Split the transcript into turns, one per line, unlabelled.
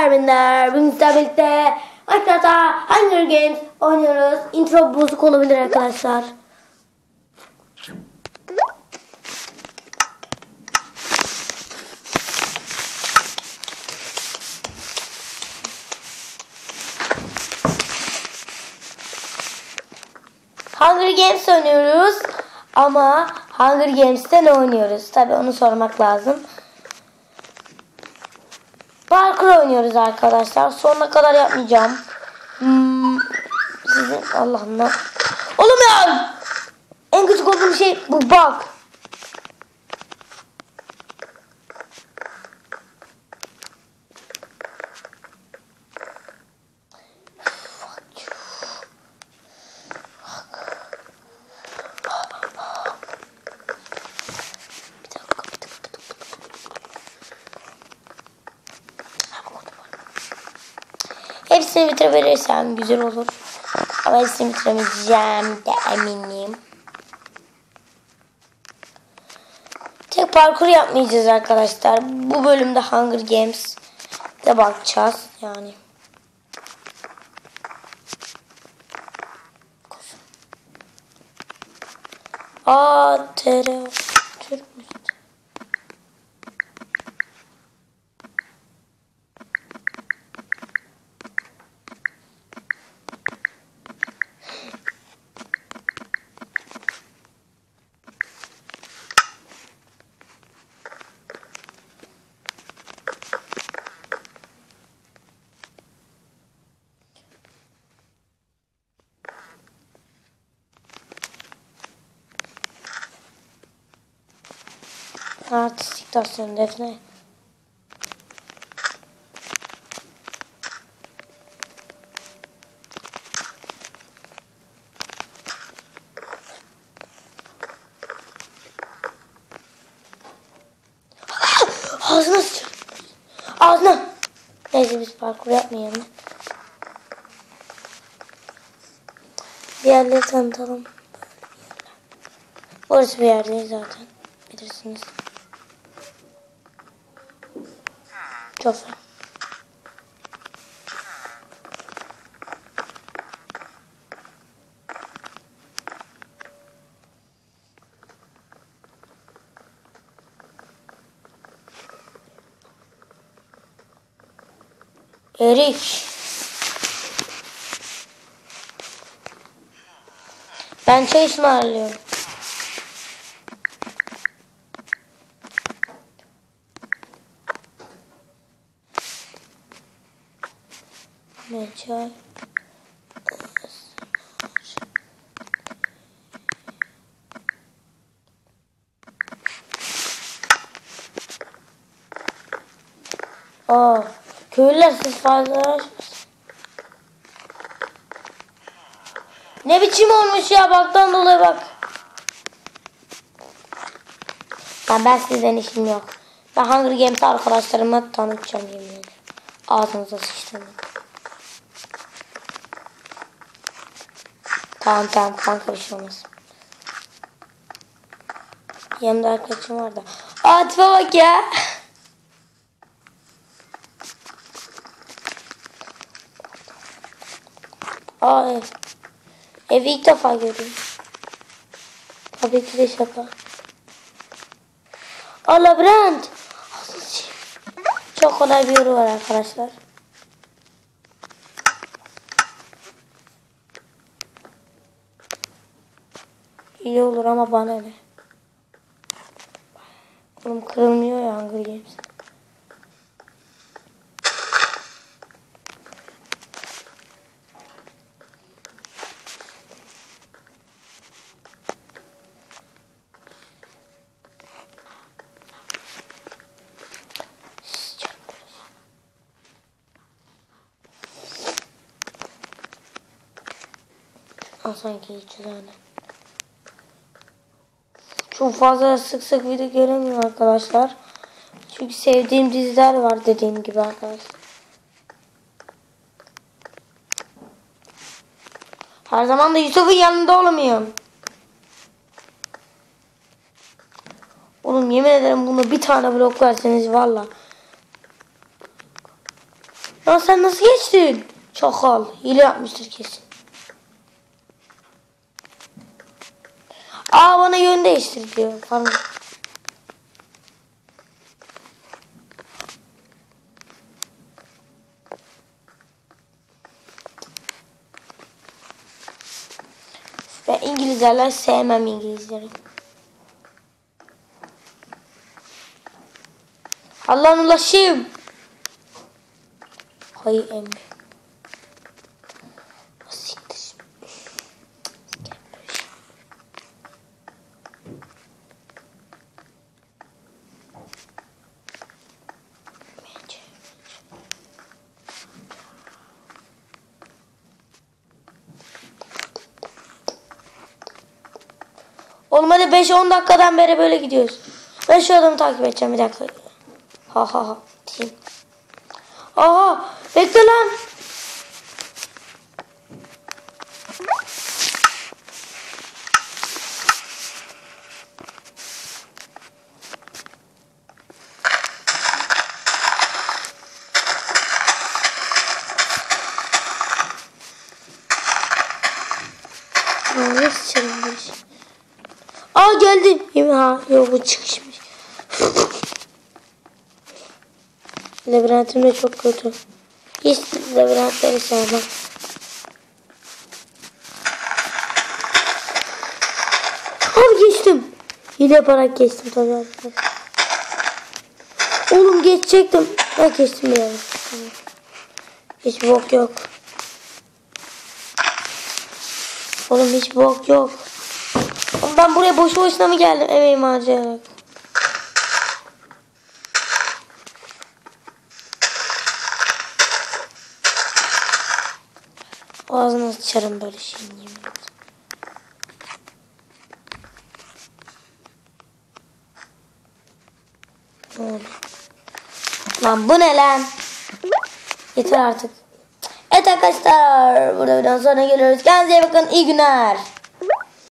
Merhabalar, bugün sizlerle birlikte arkadaşlar Hunger Games oynuyoruz. Intro bozuk olabilir arkadaşlar. Hunger Games oynuyoruz ama Hunger Games'te ne oynuyoruz? Tabii onu sormak lazım. Parkur oynuyoruz arkadaşlar. Sonuna kadar yapmayacağım. Sizin Allah'ım. Oğlum ya! En küçük olduğum şey bu, bak. Hepsini bitirebilirsem güzel olur. Ama hepsini bitiremeyeceğim de eminim. Tek parkur yapmayacağız arkadaşlar. Bu bölümde Hunger Games'e bakacağız yani. TR Türk müzik. Artistik tasarım Defne. Ağzına sıçradı. Ağzına. Neyse biz parkur yapmayalım. Diğerleri tanıtalım. Burası bir yer değil zaten. Bilirsiniz. Çok güzel. Erik. Ben çay ısmarlıyorum. Ne çay? Köylüler siz fazla uğraşmasın. Ne biçim olmuş ya, baktan dolayı bak. Ben sizden işim yok. Ben Hunger Games arkadaşlarıma tanıtacağım yemin ederim. Ağzınıza sıçtım. Tamam kanka, bir şey olmaz. Yanımda arkadaşım var da. Tipe bak ya. Evi ilk defa görüyorum. Tabii ki de şaka. Labirent. Çok kolay bir yolu var arkadaşlar. İyi olur ama bana ne? Oğlum kırılmıyor ya Hunger Games. Sanki hiç yani. Çok fazla sık video göremiyorum arkadaşlar. Çünkü sevdiğim diziler var dediğim gibi arkadaşlar. Her zaman da Yusuf'un yanında olamıyorum. Oğlum yemin ederim bunu bir tane blok verseniz valla. Lan sen nasıl geçtin? Çakal. Hile yapmıştır kesin. Aa bana yön değiştir diyor. Pardon. Ben İngilizlerle sevmem İngilizleri. Allah'ın ulaşım. Hayır emmi. Siktir. Oğlum hadi 5-10 dakikadan beri böyle gidiyoruz. Ben şu adamı takip edeceğim bir dakika. Ha ha ha. Diyeyim. Aha bekle lan. Nasıl çalınmış? Aa geldim. Ha yok bu çıkışmış. Labirentim de çok kötü. Hiç labirentleri sevmem. Abi geçtim. Hile yaparak geçtim tabii arkadaşlar. Oğlum geçecektim. Ben geçtim ya. Hiç bok yok. Oğlum hiç bok yok. Oğlum ben buraya boşu boşuna mı geldim emeğimi harcayarak? Ağzına sıçarım böyle şeyin yemin ederim. Lan bu ne lan? Yeter artık. Evet arkadaşlar burada videonun sonuna geliyoruz. Kendinize iyi bakın. İyi günler.